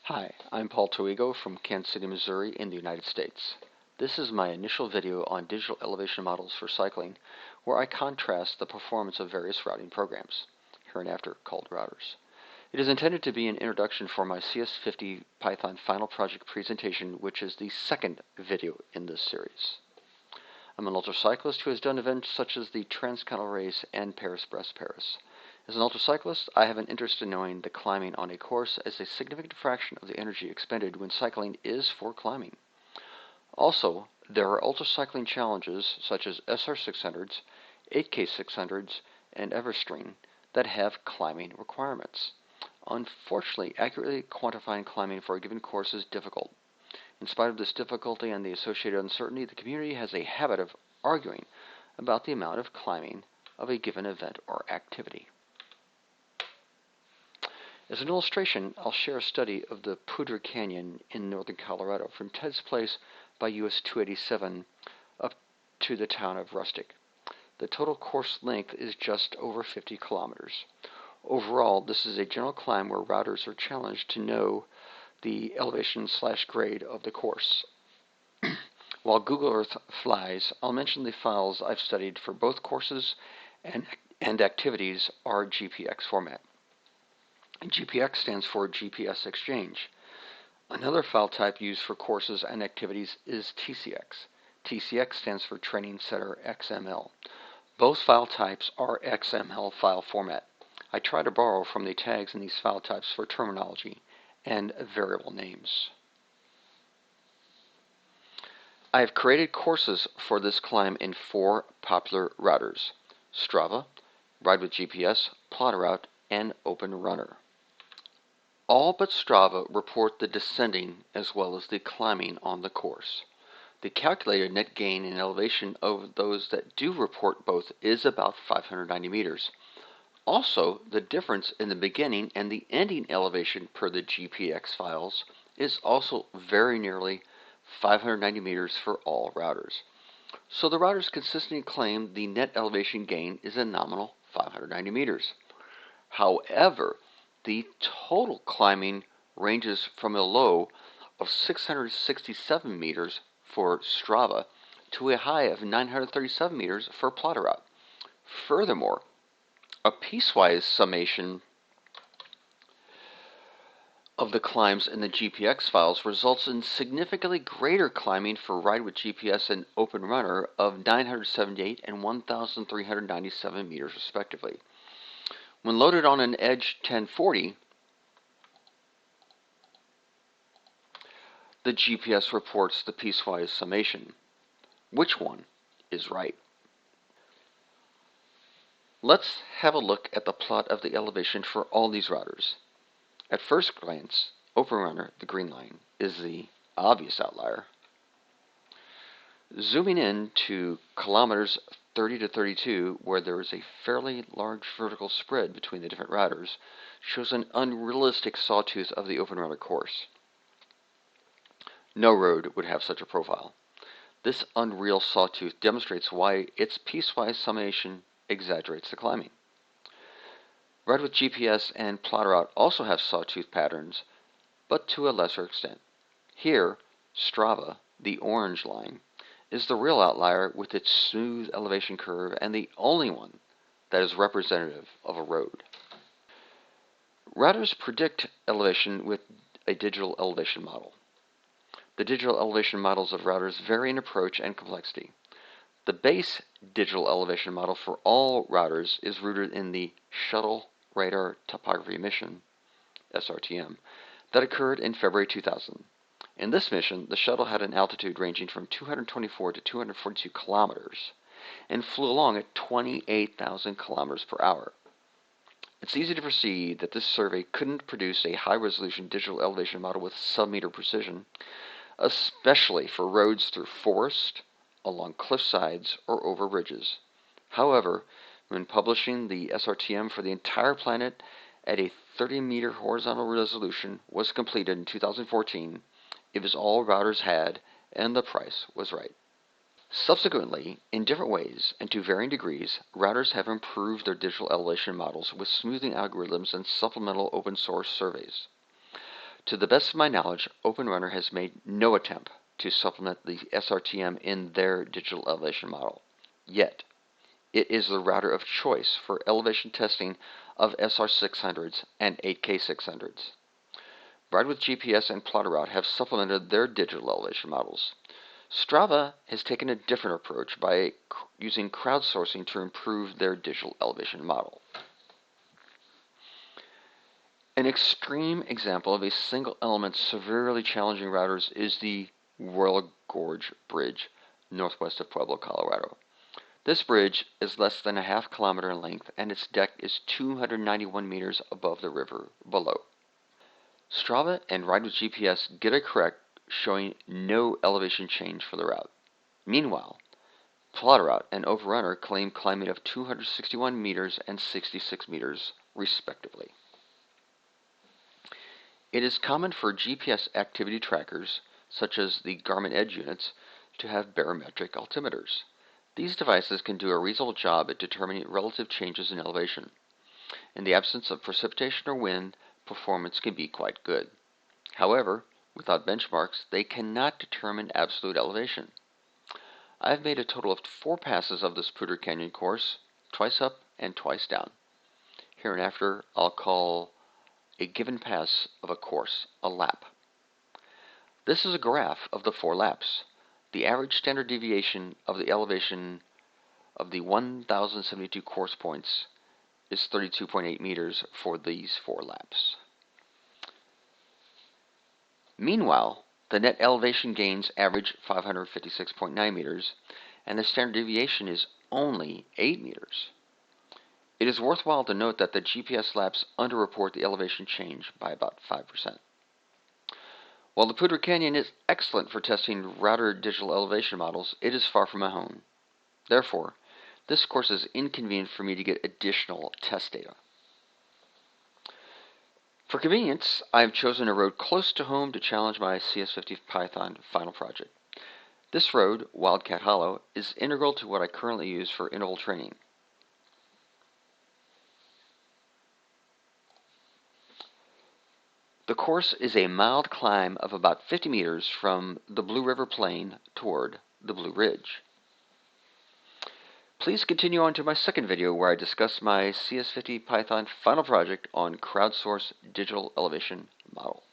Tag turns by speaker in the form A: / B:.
A: Hi, I'm Paul Toigo from Kansas City, Missouri in the United States. This is my initial video on digital elevation models for cycling, where I contrast the performance of various routing programs, hereinafter called routers. It is intended to be an introduction for my CS50 Python Final Project presentation, which is the second video in this series. I'm an ultracyclist who has done events such as the Transcontinental Race and Paris-Brest Paris. As an ultracyclist, I have an interest in knowing that climbing on a course is a significant fraction of the energy expended when cycling is for climbing. Also, there are ultracycling challenges such as SR600s, 8K600s, and Everstring that have climbing requirements. Unfortunately, accurately quantifying climbing for a given course is difficult. In spite of this difficulty and the associated uncertainty, the community has a habit of arguing about the amount of climbing of a given event or activity. As an illustration, I'll share a study of the Poudre Canyon in northern Colorado from Ted's Place by US 287 up to the town of Rustic. The total course length is just over 50 kilometers. Overall, this is a general climb where routers are challenged to know the elevation/grade of the course. While Google Earth flies, I'll mention the files I've studied for both courses and activities are GPX format. GPX stands for GPS Exchange. Another file type used for courses and activities is TCX. TCX stands for Training Center XML. Both file types are XML file format. I try to borrow from the tags in these file types for terminology and variable names. I have created courses for this climb in 4 popular routers: Strava, Ride with GPS, Plotterroute, and OpenRunner. All but Strava report the descending as well as the climbing on the course. The calculated net gain in elevation of those that do report both is about 590 meters. Also, the difference in the beginning and the ending elevation per the GPX files is also very nearly 590 meters for all routers. So the routers consistently claim the net elevation gain is a nominal 590 meters. However, the total climbing ranges from a low of 667 meters for Strava to a high of 937 meters for Plotterroute. Furthermore, a piecewise summation of the climbs in the GPX files results in significantly greater climbing for Ride with GPS and OpenRunner of 978 and 1,397 meters respectively. When loaded on an Edge 1040, the GPS reports the piecewise summation. Which one is right? Let's have a look at the plot of the elevation for all these routers. At first glance, OpenRunner, the green line, is the obvious outlier. Zooming in to kilometers 30 to 32, where there is a fairly large vertical spread between the different routers, shows an unrealistic sawtooth of the OpenRunner course. No road would have such a profile. This unreal sawtooth demonstrates why its piecewise summation exaggerates the climbing. Ride with GPS and Plotterroute also have sawtooth patterns, but to a lesser extent. Here, Strava, the orange line, is the real outlier with its smooth elevation curve and the only one that is representative of a road. Routers predict elevation with a digital elevation model. The digital elevation models of routers vary in approach and complexity. The base digital elevation model for all routers is rooted in the Shuttle Radar Topography Mission, SRTM, that occurred in February 2000. In this mission, the shuttle had an altitude ranging from 224 to 242 kilometers and flew along at 28,000 kilometers per hour. It's easy to foresee that this survey couldn't produce a high-resolution digital elevation model with sub-meter precision, especially for roads through forest, along cliff sides, or over ridges. However, when publishing the SRTM for the entire planet at a 30-meter horizontal resolution was completed in 2014, it was all routers had, and the price was right. Subsequently, in different ways and to varying degrees, routers have improved their digital elevation models with smoothing algorithms and supplemental open source surveys. To the best of my knowledge, OpenRunner has made no attempt to supplement the SRTM in their digital elevation model. Yet, it is the router of choice for elevation testing of SR600s and 8K600s. Ride with GPS and PlotterRoute have supplemented their digital elevation models. Strava has taken a different approach by using crowdsourcing to improve their digital elevation model. An extreme example of a single element severely challenging routers is the Royal Gorge Bridge, northwest of Pueblo, Colorado. This bridge is less than a half kilometer in length, and its deck is 291 meters above the river below. Strava and Ride with GPS get it correct, showing no elevation change for the route. Meanwhile, PlotterRoute and OpenRunner claim climbing of 261 meters and 66 meters, respectively. It is common for GPS activity trackers, such as the Garmin Edge units, to have barometric altimeters. These devices can do a reasonable job at determining relative changes in elevation. In the absence of precipitation or wind, performance can be quite good. However, without benchmarks, they cannot determine absolute elevation. I have made a total of 4 passes of this Poudre Canyon course, twice up and twice down. Hereinafter, I'll call a given pass of a course a lap. This is a graph of the 4 laps. The average standard deviation of the elevation of the 1,072 course points is 32.8 meters for these 4 laps. Meanwhile, the net elevation gains average 556.9 meters, and the standard deviation is only 8 meters. It is worthwhile to note that the GPS laps underreport the elevation change by about 5%. While the Poudre Canyon is excellent for testing router digital elevation models, it is far from my home. Therefore, this course is inconvenient for me to get additional test data. For convenience, I have chosen a road close to home to challenge my CS50 Python Final Project. This road, Wildcat Hollow, is integral to what I currently use for interval training. The course is a mild climb of about 50 meters from the Blue River Plain toward the Blue Ridge. Please continue on to my second video where I discuss my CS50 Python Final Project on crowdsourced digital elevation model.